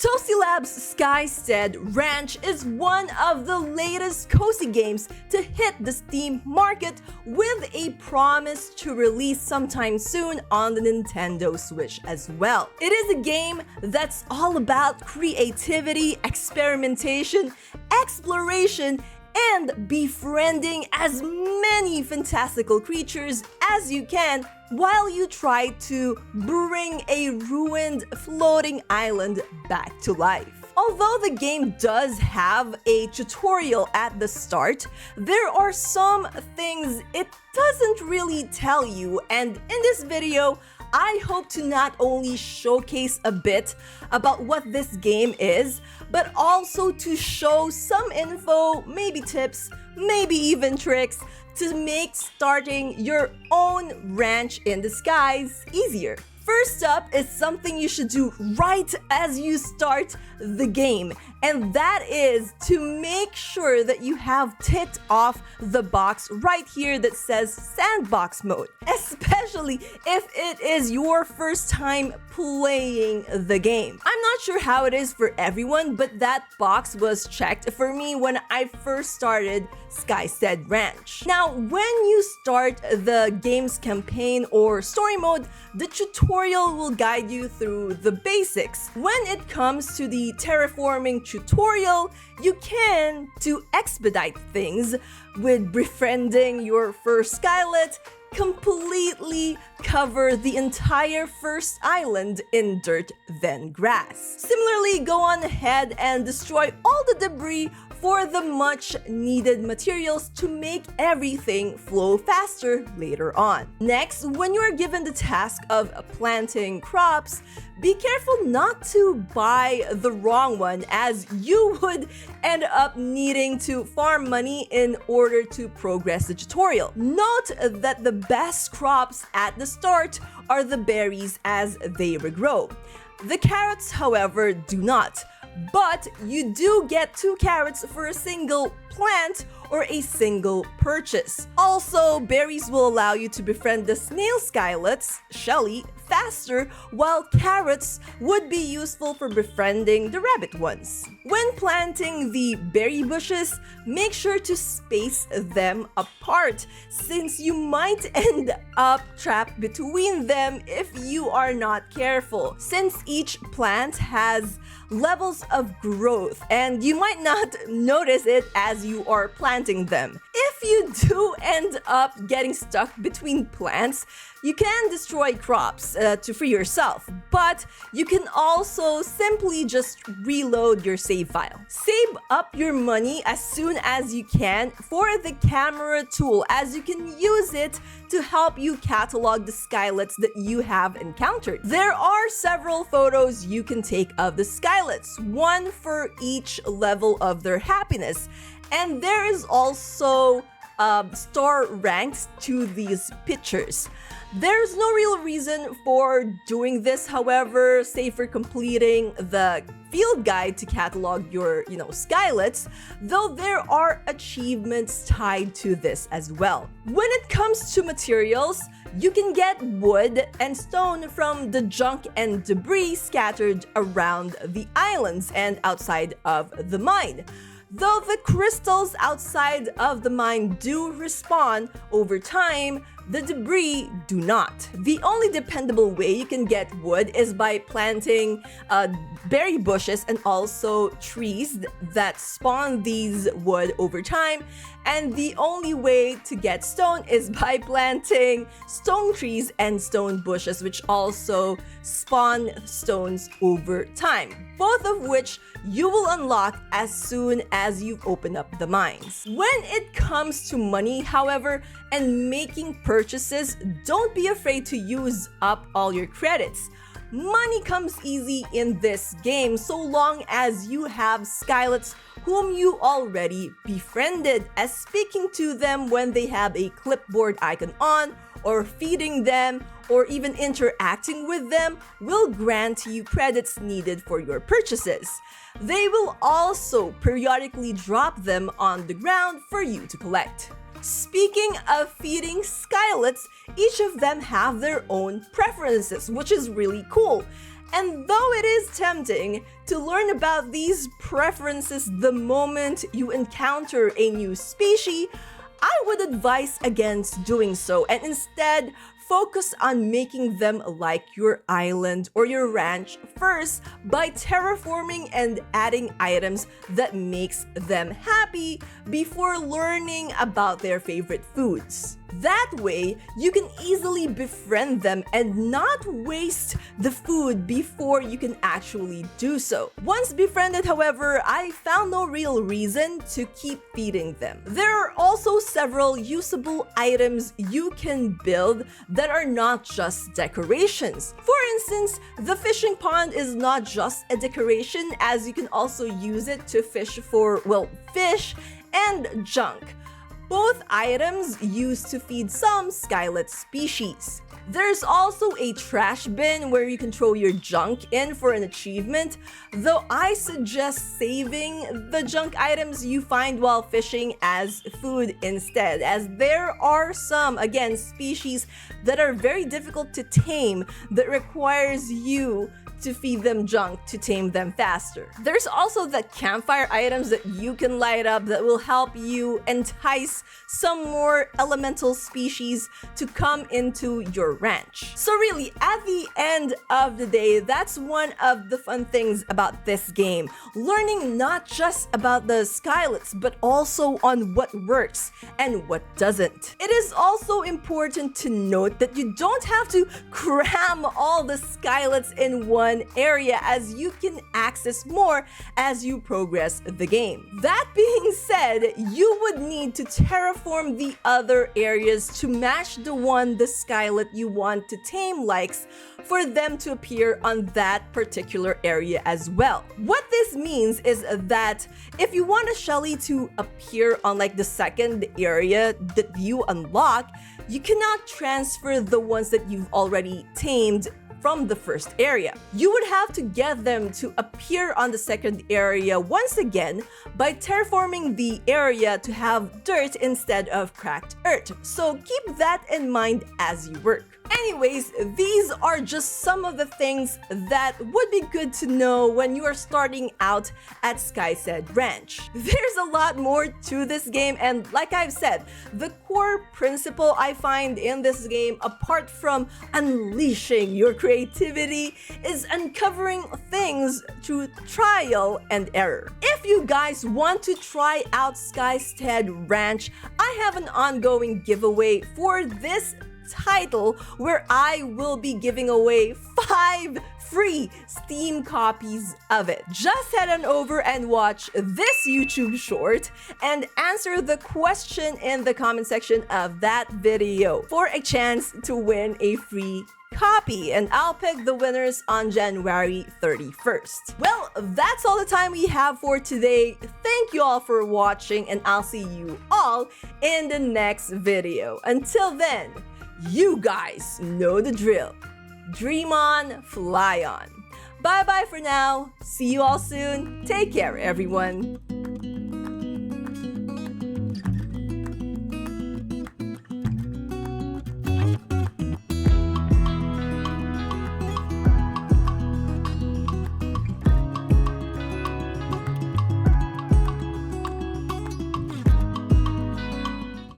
Toasty Labs' Skystead Ranch is one of the latest cozy games to hit the Steam market with a promise to release sometime soon on the Nintendo Switch as well. It is a game that's all about creativity, experimentation, exploration, and befriending as many fantastical creatures as you can while you try to bring a ruined floating island back to life. Although the game does have a tutorial at the start, there are some things it doesn't really tell you, and in this video, I hope to not only showcase a bit about what this game is, but also to show some info, maybe tips, maybe even tricks to make starting your own ranch in the skies easier. First up is something you should do right as you start the game, and that is to make sure that you have ticked off the box right here that says sandbox mode, especially if it is your first time playing the game. I'm not sure how it is for everyone, but that box was checked for me when I first started Skystead Ranch. Now, when you start the game's campaign or story mode, the tutorial will guide you through the basics. When it comes to the terraforming tutorial, you can, to expedite things with befriending your first Skylet, completely cover the entire first island in dirt, then grass. Similarly, go on ahead and destroy all the debris for the much needed materials to make everything flow faster later on. Next, when you are given the task of planting crops, be careful not to buy the wrong one, as you would end up needing to farm money in order to progress the tutorial. Note that the best crops at the start are the berries as they regrow. The carrots, however, do not. But you do get 2 carrots for a single plant or a single purchase. Also, berries will allow you to befriend the snail skylets, Shelly, faster, while carrots would be useful for befriending the rabbit ones. When planting the berry bushes, make sure to space them apart, since you might end up trapped between them if you are not careful, since each plant has levels of growth and you might not notice it as you are planting them. If you do end up getting stuck between plants, you can destroy crops to free yourself, but you can also simply just reload your save file. Save up your money as soon as you can for the camera tool, as you can use it to help you catalog the skylets that you have encountered. There are several photos you can take of the skylets, one for each level of their happiness, and there is also star ranks to these pictures. There's no real reason for doing this, however, say for completing the field guide to catalog your, skylets, though there are achievements tied to this as well. When it comes to materials, you can get wood and stone from the junk and debris scattered around the islands and outside of the mine. Though the crystals outside of the mine do respawn over time, the debris do not. The only dependable way you can get wood is by planting berry bushes and also trees that spawn these wood over time. And the only way to get stone is by planting stone trees and stone bushes, which also spawn stones over time, both of which you will unlock as soon as you open up the mines. When it comes to money, however, and making purchases, don't be afraid to use up all your credits. Money comes easy in this game so long as you have skylets whom you already befriended, as speaking to them when they have a clipboard icon on, or feeding them, or even interacting with them will grant you credits needed for your purchases. They will also periodically drop them on the ground for you to collect. Speaking of feeding skylets, each of them have their own preferences, which is really cool. And though it is tempting to learn about these preferences the moment you encounter a new species, I would advise against doing so and instead focus on making them like your island or your ranch first by terraforming and adding items that makes them happy before learning about their favorite foods. That way, you can easily befriend them and not waste the food before you can actually do so. Once befriended, however, I found no real reason to keep feeding them. There are also several usable items you can build that are not just decorations. For instance, the fishing pond is not just a decoration, as you can also use it to fish for, well, fish and junk. Both items used to feed some Skylet species. There's also a trash bin where you can throw your junk in for an achievement, though I suggest saving the junk items you find while fishing as food instead, as there are some, again, species that are very difficult to tame that requires you to feed them junk to tame them faster. There's also the campfire items that you can light up that will help you entice some more elemental species to come into your ranch. So really, at the end of the day, that's one of the fun things about this game. Learning not just about the Skylets, but also on what works and what doesn't. It is also important to note that you don't have to cram all the Skylets in one area, as you can access more as you progress the game. That being said, you would need to terraform the other areas to match the one the Skylet you want to tame likes for them to appear on that particular area as well. What this means is that if you want a Shelly to appear on like the second area that you unlock, you cannot transfer the ones that you've already tamed from the first area. You would have to get them to appear on the second area once again by terraforming the area to have dirt instead of cracked earth. So keep that in mind as you work. Anyways, these are just some of the things that would be good to know when you are starting out at Skystead Ranch. There's a lot more to this game, and like I've said, the core principle I find in this game, apart from unleashing your creativity, is uncovering things through trial and error. If you guys want to try out Skystead Ranch, I have an ongoing giveaway for this title where I will be giving away 5 free Steam copies of it. Just head on over and watch this YouTube short and answer the question in the comment section of that video for a chance to win a free copy, and I'll pick the winners on January 31st. Well, that's all the time we have for today. Thank you all for watching, and I'll see you all in the next video. Until then, you guys know the drill. Dream on, fly on. Bye bye for now. See you all soon. Take care, everyone.